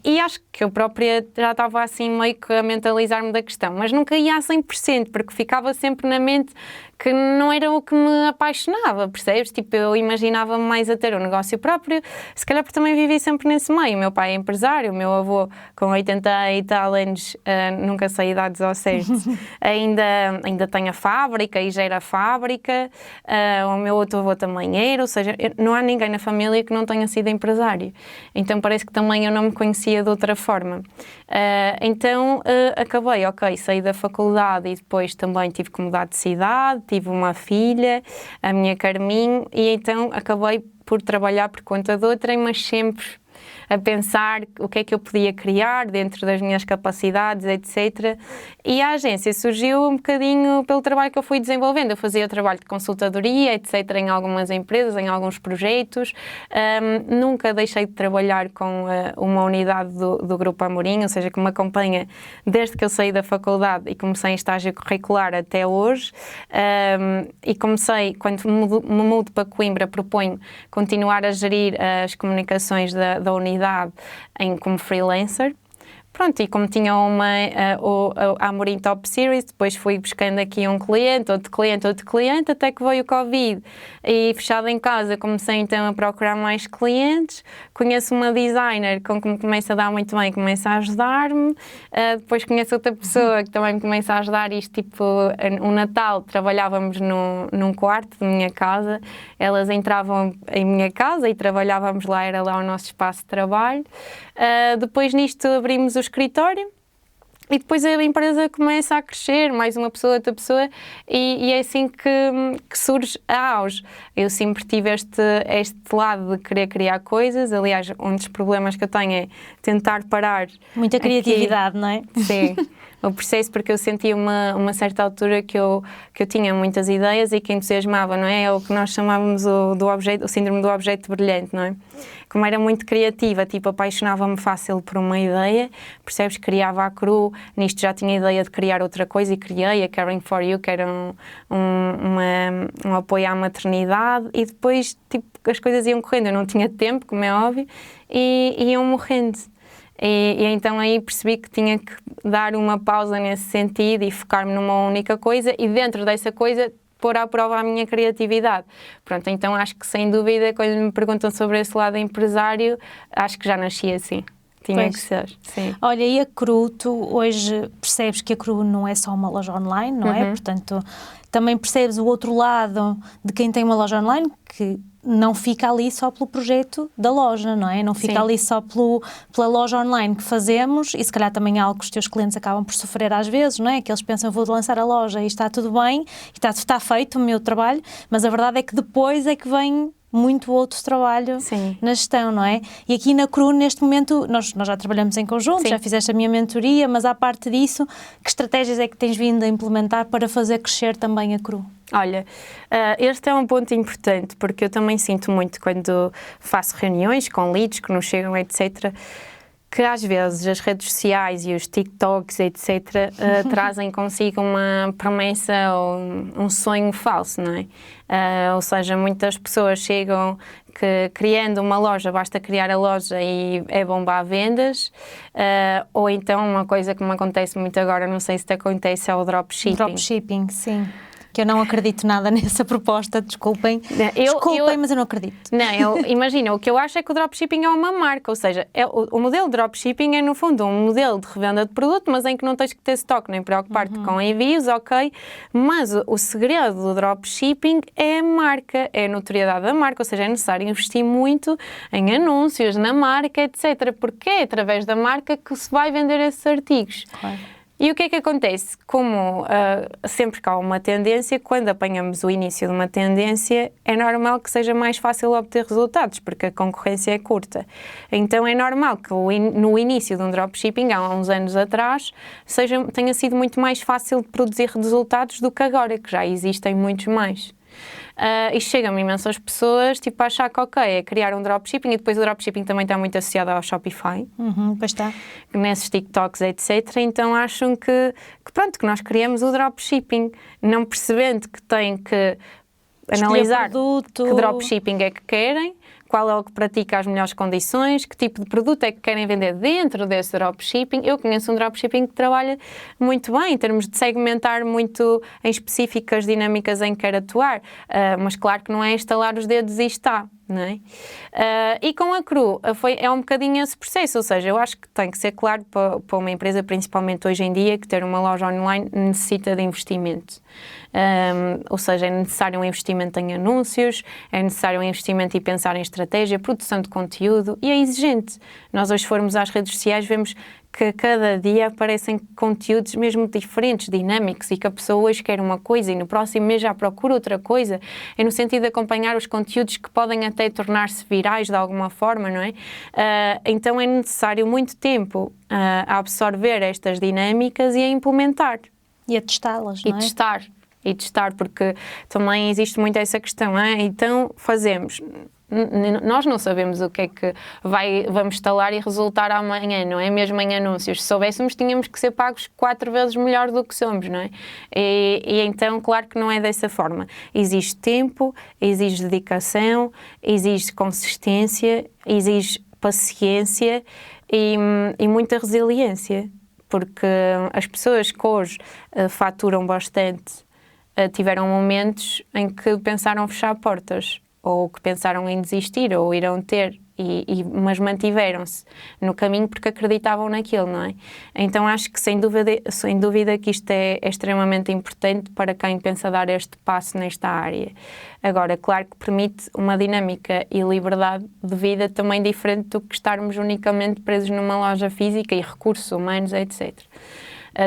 E acho que eu própria já estava assim meio que a mentalizar-me da questão, mas nunca ia a 100%, porque ficava sempre na mente que não era o que me apaixonava, percebes? Tipo, eu imaginava-me mais a ter um negócio próprio, se calhar porque também vivi sempre nesse meio. O meu pai é empresário, o meu avô com 80 e tal anos, nunca sei idades ao certo, ainda tem a fábrica e gera a fábrica, o meu outro avô também era, ou seja, não há ninguém na família que não tenha sido empresário. Então parece que também eu não me conhecia de outra forma. Então acabei, saí da faculdade e depois também tive que mudar de cidade, tive uma filha, a minha Carminho, e então acabei por trabalhar por conta de outrem, mas sempre a pensar o que é que eu podia criar dentro das minhas capacidades, etc. E a agência surgiu um bocadinho pelo trabalho que eu fui desenvolvendo. Eu fazia trabalho de consultadoria, etc., em algumas empresas, em alguns projetos. Nunca deixei de trabalhar com uma unidade do Grupo Amorim, ou seja, que me acompanha desde que eu saí da faculdade e comecei em estágio curricular até hoje. E comecei, quando me mudo para Coimbra, proponho continuar a gerir as comunicações da unidade como freelancer. Pronto, e como tinha a Amorim Top Series, depois fui buscando aqui um cliente, outro cliente, até que veio o Covid. E fechada em casa, comecei então a procurar mais clientes. Conheço uma designer com que me começa a dar muito bem, começa a ajudar-me. Depois conheço outra pessoa que também me começa a ajudar. Isto tipo, o Natal, trabalhávamos num quarto de minha casa. Elas entravam em minha casa e trabalhávamos lá, era lá o nosso espaço de trabalho. Depois nisto abrimos o escritório e depois a empresa começa a crescer, mais uma pessoa, outra pessoa, e é assim que surge a auge. Eu sempre tive este lado de querer criar coisas. Aliás, um dos problemas que eu tenho é tentar parar. Muita criatividade, aqui. Não é? Sim. O processo, porque eu sentia uma certa altura que eu tinha muitas ideias e que entusiasmava, não é? É o que nós chamávamos o síndrome do objeto brilhante, não é? Como era muito criativa, tipo, apaixonava-me fácil por uma ideia, percebes? Criava a cru, nisto já tinha ideia de criar outra coisa e criei a Caring for You, que era um apoio à maternidade, e depois, tipo, as coisas iam correndo, eu não tinha tempo, como é óbvio, e iam morrendo. E então aí percebi que tinha que dar uma pausa nesse sentido e focar-me numa única coisa e dentro dessa coisa pôr à prova a minha criatividade. Pronto, então acho que sem dúvida quando me perguntam sobre esse lado empresário, acho que já nasci assim. Tinha que ser, sim. Olha, e a Cru, tu hoje percebes que a Cru não é só uma loja online, não é? Portanto, também percebes o outro lado de quem tem uma loja online, que não fica ali só pelo projeto da loja, não é? Não fica ali só pela loja online que fazemos, e se calhar também é algo que os teus clientes acabam por sofrer às vezes, não é? Que eles pensam, vou lançar a loja e está tudo bem, e está feito o meu trabalho, mas a verdade é que depois é que vem muito outro trabalho na gestão, não é? E aqui na Cru, neste momento, nós já trabalhamos em conjunto, já fizeste a minha mentoria, mas à parte disso, que estratégias é que tens vindo a implementar para fazer crescer também a Cru? Olha, este é um ponto importante, porque eu também sinto muito quando faço reuniões com leads que nos chegam, etc., que às vezes as redes sociais e os TikToks, etc., trazem consigo uma promessa ou um sonho falso, não é? Ou seja, muitas pessoas chegam que criando uma loja, basta criar a loja e é bombar vendas, ou então uma coisa que me acontece muito agora, não sei se te acontece, é o dropshipping. Dropshipping, sim. Que eu não acredito nada nessa proposta, desculpem, mas eu não acredito. Não, imagina, o que eu acho é que o dropshipping é uma marca, ou seja, o modelo de dropshipping é no fundo um modelo de revenda de produto, mas em que não tens que ter estoque, nem preocupar-te com envios, ok, mas o segredo do dropshipping é a marca, é a notoriedade da marca, ou seja, é necessário investir muito em anúncios, na marca, etc, porque é através da marca que se vai vender esses artigos. Claro. E o que é que acontece? Como sempre que há uma tendência, quando apanhamos o início de uma tendência, é normal que seja mais fácil obter resultados, porque a concorrência é curta. Então é normal que no início de um dropshipping, há uns anos atrás, tenha sido muito mais fácil de produzir resultados do que agora, que já existem muitos mais. E chegam imensas pessoas tipo, a achar que ok, é criar um dropshipping, e depois o dropshipping também está muito associado ao Shopify, Pois está. nesses TikToks, etc. Então acham que nós criamos o dropshipping, não percebendo que têm que analisar que dropshipping é que querem, qual é o que pratica as melhores condições, que tipo de produto é que querem vender dentro desse dropshipping. Eu conheço um dropshipping que trabalha muito bem em termos de segmentar muito em específicas dinâmicas em que quer atuar, mas claro que não é instalar os dedos e está. Não é? E com a Cru é um bocadinho esse processo, ou seja, eu acho que tem que ser claro para uma empresa, principalmente hoje em dia, que ter uma loja online necessita de investimento. Ou seja, é necessário um investimento em anúncios, é necessário um investimento em pensar em estratégia, produção de conteúdo, e é exigente. Nós hoje formos às redes sociais, vemos que cada dia aparecem conteúdos mesmo diferentes, dinâmicos, e que a pessoa hoje quer uma coisa e no próximo mês já procura outra coisa, é no sentido de acompanhar os conteúdos que podem até tornar-se virais de alguma forma, não é? Então é necessário muito tempo a absorver estas dinâmicas e a implementar. E a testá-las, não é? E testar, porque também existe muito essa questão, então fazemos... Nós não sabemos o que é que vamos instalar e resultar amanhã, não é? Mesmo em anúncios. Se soubéssemos, tínhamos que ser pagos 4 vezes melhor do que somos, não é? E então, claro que não é dessa forma. Exige tempo, exige dedicação, exige consistência, exige paciência e muita resiliência, porque as pessoas que hoje faturam bastante tiveram momentos em que pensaram fechar portas, ou que pensaram em desistir, ou irão ter, mas mantiveram-se no caminho porque acreditavam naquilo, não é? Então acho que sem dúvida que isto é extremamente importante para quem pensa dar este passo nesta área. Agora, claro que permite uma dinâmica e liberdade de vida também diferente do que estarmos unicamente presos numa loja física e recursos humanos, etc.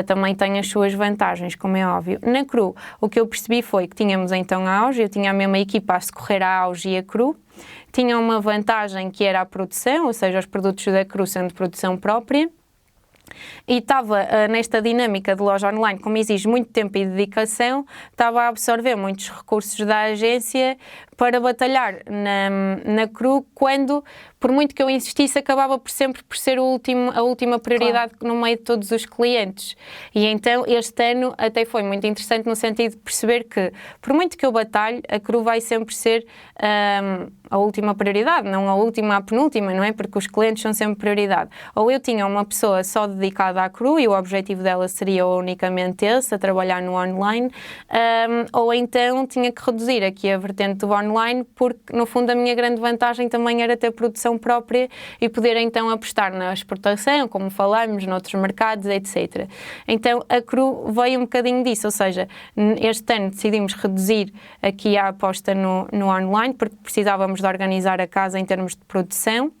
Também tem as suas vantagens, como é óbvio. Na Cru, o que eu percebi foi que tínhamos então a Auge, eu tinha a mesma equipa a socorrer a Auge e a Cru, tinha uma vantagem que era a produção, ou seja, os produtos da Cru sendo de produção própria, e estava nesta dinâmica de loja online, como exige muito tempo e dedicação, estava a absorver muitos recursos da agência para batalhar na Cru, quando, por muito que eu insistisse, acabava sempre por ser a última prioridade, claro, no meio de todos os clientes. E então este ano até foi muito interessante no sentido de perceber que, por muito que eu batalhe, a Cru vai sempre ser a última prioridade, não a última, a penúltima, não é? Porque os clientes são sempre prioridade. Ou eu tinha uma pessoa só dedicada à Cru e o objetivo dela seria unicamente esse, a trabalhar no online, ou então tinha que reduzir aqui a vertente do online, porque no fundo a minha grande vantagem também era ter produção própria e poder então apostar na exportação, como falamos, noutros mercados, etc. Então a Cru veio um bocadinho disso, ou seja, este ano decidimos reduzir aqui a aposta no online, porque precisávamos de organizar a casa em termos de produção,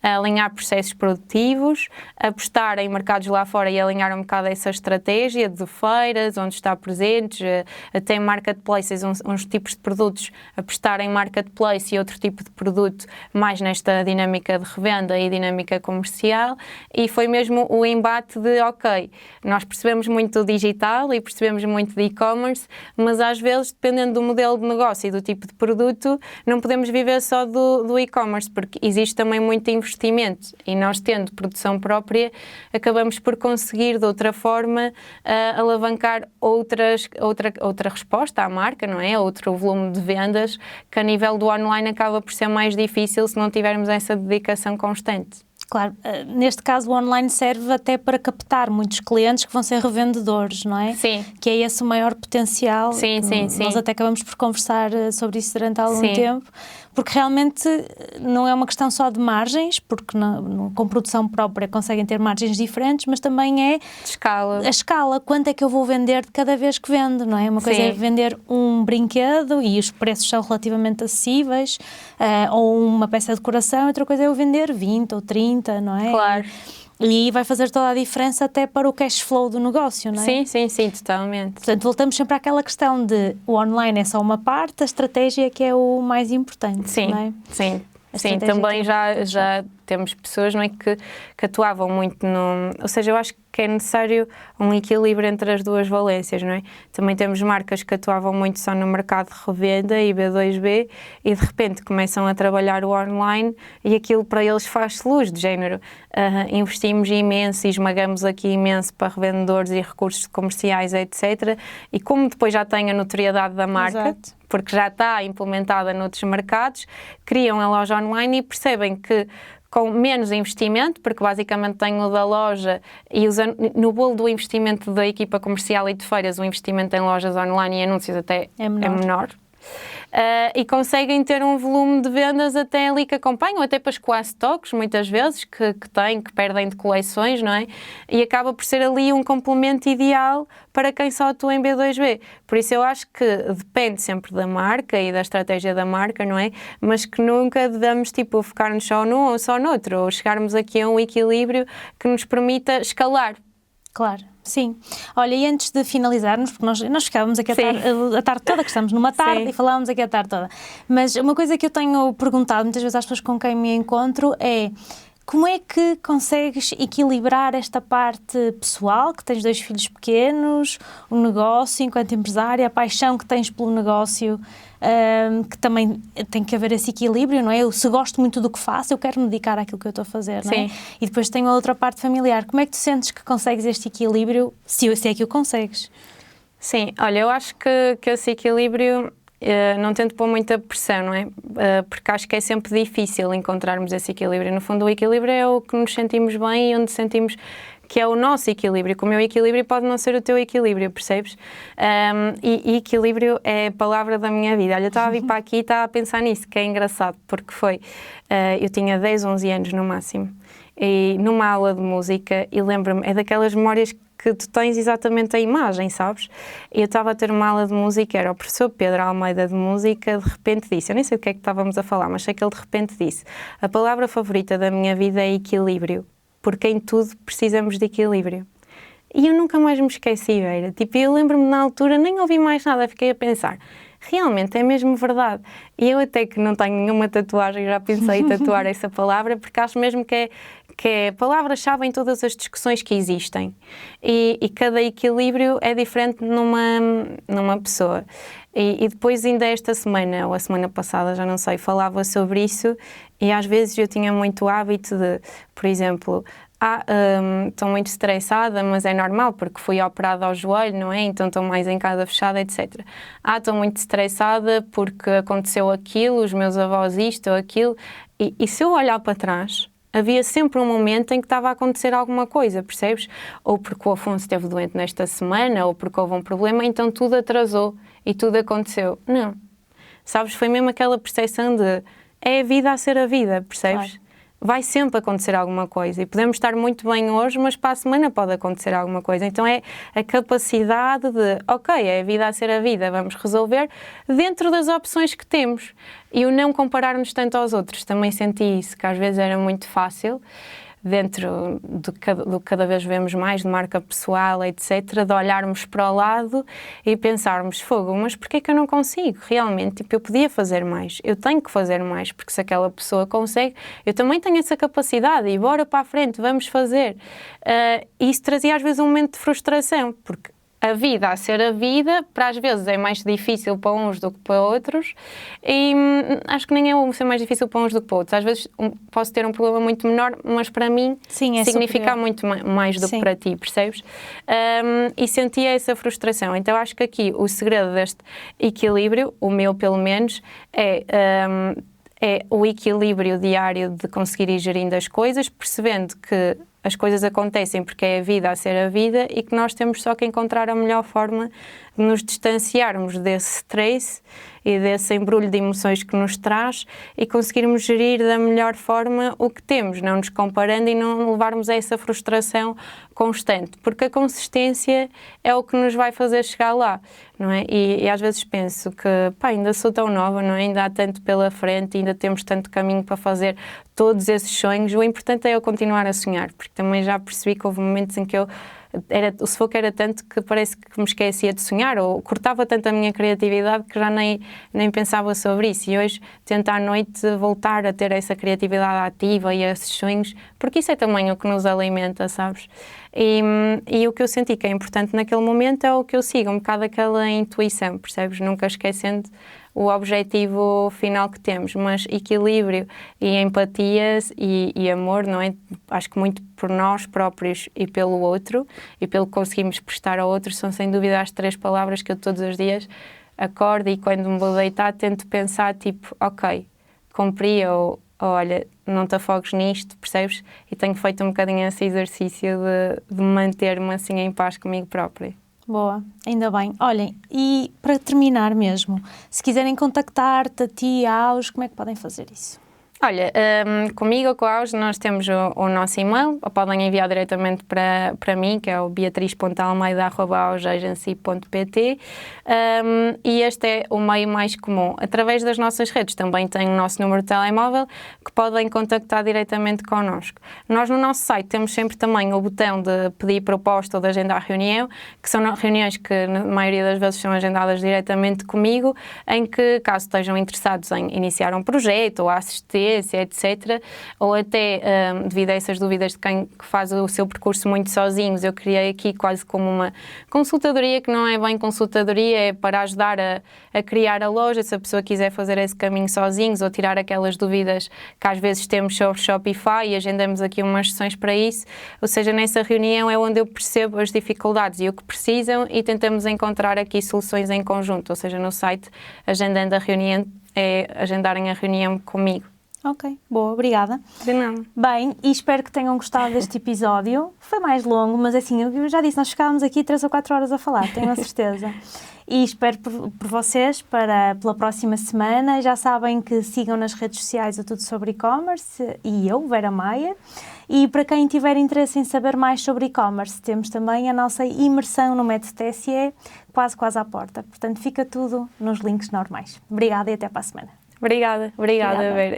alinhar processos produtivos, apostar em mercados lá fora e alinhar um bocado essa estratégia de feiras, onde está presentes, até marketplaces, uns tipos de produtos, apostar em marketplace e outro tipo de produto mais nesta dinâmica de revenda e dinâmica comercial, e foi mesmo o embate de, ok, nós percebemos muito do digital e percebemos muito de e-commerce, mas às vezes, dependendo do modelo de negócio e do tipo de produto, não podemos viver só do e-commerce, porque existe também muito investimento, e nós tendo produção própria acabamos por conseguir de outra forma alavancar outra resposta à marca, não é? Outro volume de vendas que a nível do online acaba por ser mais difícil se não tivermos essa dedicação constante. Claro, neste caso o online serve até para captar muitos clientes que vão ser revendedores, não é? Sim. Que é esse o maior potencial. Sim. Nós até acabamos por conversar sobre isso durante algum Sim. tempo, porque realmente não é uma questão só de margens, porque com produção própria conseguem ter margens diferentes, mas também é a escala. Quanto é que eu vou vender de cada vez que vendo, não é? Uma coisa é vender um brinquedo e os preços são relativamente acessíveis, ou uma peça de decoração, outra coisa é eu vender 20 ou 30, não é? Claro. E vai fazer toda a diferença até para o cash flow do negócio, não é? Sim, totalmente. Portanto, voltamos sempre àquela questão de o online é só uma parte, a estratégia é que é o mais importante, Sim, não é? sim. Sim, também já temos pessoas, não é, que atuavam muito no... Ou seja, eu acho que é necessário um equilíbrio entre as duas valências, não é? Também temos marcas que atuavam muito só no mercado de revenda e B2B e de repente começam a trabalhar o online e aquilo para eles faz-se luz, de género. Investimos imenso e esmagamos aqui imenso para revendedores e recursos comerciais, etc. E como depois já tem a notoriedade da marca... Exato. Porque já está implementada noutros mercados, criam a loja online e percebem que com menos investimento, porque basicamente têm o da loja e no bolo do investimento da equipa comercial e de feiras, o investimento em lojas online e anúncios até é menor. E conseguem ter um volume de vendas até ali que acompanham, até para os quase stocks, muitas vezes, que perdem de coleções, não é? E acaba por ser ali um complemento ideal para quem só atua em B2B. Por isso eu acho que depende sempre da marca e da estratégia da marca, não é? Mas que nunca devemos, focar-nos só num ou só noutro, ou chegarmos aqui a um equilíbrio que nos permita escalar. Claro, sim. Olha, e antes de finalizarmos, porque nós ficávamos aqui a tarde toda, que estamos numa tarde, sim, e falávamos aqui a tarde toda, mas uma coisa que eu tenho perguntado muitas vezes às pessoas com quem me encontro é: como é que consegues equilibrar esta parte pessoal, que tens 2 filhos pequenos, o negócio enquanto empresária, a paixão que tens pelo negócio, que também tem que haver esse equilíbrio, não é? Eu, se gosto muito do que faço, eu quero me dedicar àquilo que eu estou a fazer, não é? Sim. E depois tenho a outra parte familiar. Como é que tu sentes que consegues este equilíbrio, se é que o consegues? Sim, olha, eu acho que esse equilíbrio... não tento pôr muita pressão, não é? Porque acho que é sempre difícil encontrarmos esse equilíbrio. No fundo, o equilíbrio é o que nos sentimos bem e onde sentimos que é o nosso equilíbrio. O meu equilíbrio pode não ser o teu equilíbrio, percebes? E equilíbrio é a palavra da minha vida. Olha, eu estava a vir para aqui e estava a pensar nisso, que é engraçado, porque eu tinha 10, 11 anos no máximo, e numa aula de música, e lembro-me, é daquelas memórias que tu tens exatamente a imagem, sabes? E eu estava a ter uma aula de música, era o professor Pedro Almeida de música, de repente disse, eu nem sei do que é que estávamos a falar, mas sei que ele de repente disse: a palavra favorita da minha vida é equilíbrio, porque em tudo precisamos de equilíbrio. E eu nunca mais me esqueci, era eu lembro-me na altura, nem ouvi mais nada, fiquei a pensar, realmente é mesmo verdade. E eu até que não tenho nenhuma tatuagem, já pensei em tatuar essa palavra, porque acho mesmo que é a palavra-chave em todas as discussões que existem. E cada equilíbrio é diferente numa pessoa. E depois ainda esta semana, ou a semana passada, já não sei, falava sobre isso, e às vezes eu tinha muito hábito de, por exemplo... estou muito estressada, mas é normal porque fui operada ao joelho, não é? Então estou mais em casa fechada, etc. Estou muito estressada porque aconteceu aquilo, os meus avós isto ou aquilo. E se eu olhar para trás, havia sempre um momento em que estava a acontecer alguma coisa, percebes? Ou porque o Afonso esteve doente nesta semana, ou porque houve um problema, então tudo atrasou e tudo aconteceu. Não. Sabes, foi mesmo aquela percepção de é a vida a ser a vida, percebes? Claro. Vai sempre acontecer alguma coisa e podemos estar muito bem hoje, mas para a semana pode acontecer alguma coisa. Então é a capacidade de, ok, é a vida a ser a vida, vamos resolver dentro das opções que temos. E o não comparar-nos tanto aos outros, também senti isso, que às vezes era muito fácil, dentro do que cada vez vemos mais, de marca pessoal, etc., de olharmos para o lado e pensarmos, fogo, mas porquê que eu não consigo? Realmente, eu podia fazer mais, eu tenho que fazer mais, porque se aquela pessoa consegue, eu também tenho essa capacidade e bora para a frente, vamos fazer. Isso trazia às vezes um momento de frustração, porque a vida a ser a vida, para às vezes é mais difícil para uns do que para outros, e acho que nem é ser mais difícil para uns do que para outros. Às vezes posso ter um problema muito menor, mas para mim significa superior. Muito mais do que para ti, percebes? E sentia essa frustração. Então acho que aqui o segredo deste equilíbrio, o meu pelo menos, é o equilíbrio diário de conseguir ir gerindo as coisas, percebendo que as coisas acontecem porque é a vida a ser a vida e que nós temos só que encontrar a melhor forma de nos distanciarmos desse stress e desse embrulho de emoções que nos traz e conseguirmos gerir da melhor forma o que temos, não nos comparando e não levarmos a essa frustração constante, porque a consistência é o que nos vai fazer chegar lá, não é? E às vezes penso que, ainda sou tão nova, não é? Ainda há tanto pela frente, ainda temos tanto caminho para fazer todos esses sonhos. O importante é eu continuar a sonhar, porque também já percebi que houve momentos em que o sufoco era tanto que parece que me esquecia de sonhar, ou cortava tanto a minha criatividade que já nem pensava sobre isso. E hoje tento à noite voltar a ter essa criatividade ativa e esses sonhos, porque isso é também o que nos alimenta, sabes? E o que eu senti que é importante naquele momento é o que eu sigo, um bocado aquela intuição, percebes? Nunca esquecendo o objetivo final que temos, mas equilíbrio e empatia e amor, não é? Acho que muito por nós próprios e pelo outro, e pelo que conseguimos prestar ao outro, são sem dúvida as 3 palavras que eu todos os dias acordo e quando me vou deitar tento pensar tipo, ok, cumpri ou olha, não te afogues nisto, percebes? E tenho feito um bocadinho esse exercício de manter-me assim em paz comigo própria. Boa, ainda bem. Olhem, e para terminar mesmo, se quiserem contactar-te, a ti, a Aos, como é que podem fazer isso? Olha, comigo ou com a Aos nós temos o nosso e-mail, ou podem enviar diretamente para mim, que é o beatriz.almeida@ausagency.pt, e este é o meio mais comum. Através das nossas redes também tem o nosso número de telemóvel, que podem contactar diretamente connosco. Nós no nosso site temos sempre também o botão de pedir proposta ou de agendar reunião, que são reuniões que na maioria das vezes são agendadas diretamente comigo, em que caso estejam interessados em iniciar um projeto ou assistir, etc. Ou até, devido a essas dúvidas de quem faz o seu percurso muito sozinhos, eu criei aqui quase como uma consultadoria, que não é bem consultadoria, é para ajudar a criar a loja, se a pessoa quiser fazer esse caminho sozinhos ou tirar aquelas dúvidas que às vezes temos sobre Shopify, e agendamos aqui umas sessões para isso. Ou seja, nessa reunião é onde eu percebo as dificuldades e o que precisam e tentamos encontrar aqui soluções em conjunto. Ou seja, no site, agendando a reunião, é agendarem a reunião comigo. Ok, boa, obrigada. De nada. Bem, e espero que tenham gostado deste episódio. Foi mais longo, mas assim, eu já disse, nós ficávamos aqui 3 ou 4 horas a falar, tenho a certeza. E espero por vocês pela próxima semana. Já sabem que sigam nas redes sociais a Tudo Sobre E-Commerce e eu, Vera Maia. E para quem tiver interesse em saber mais sobre e-commerce, temos também a nossa imersão no método TSE, quase à porta. Portanto, fica tudo nos links normais. Obrigada e até para a semana. Obrigada, Vera.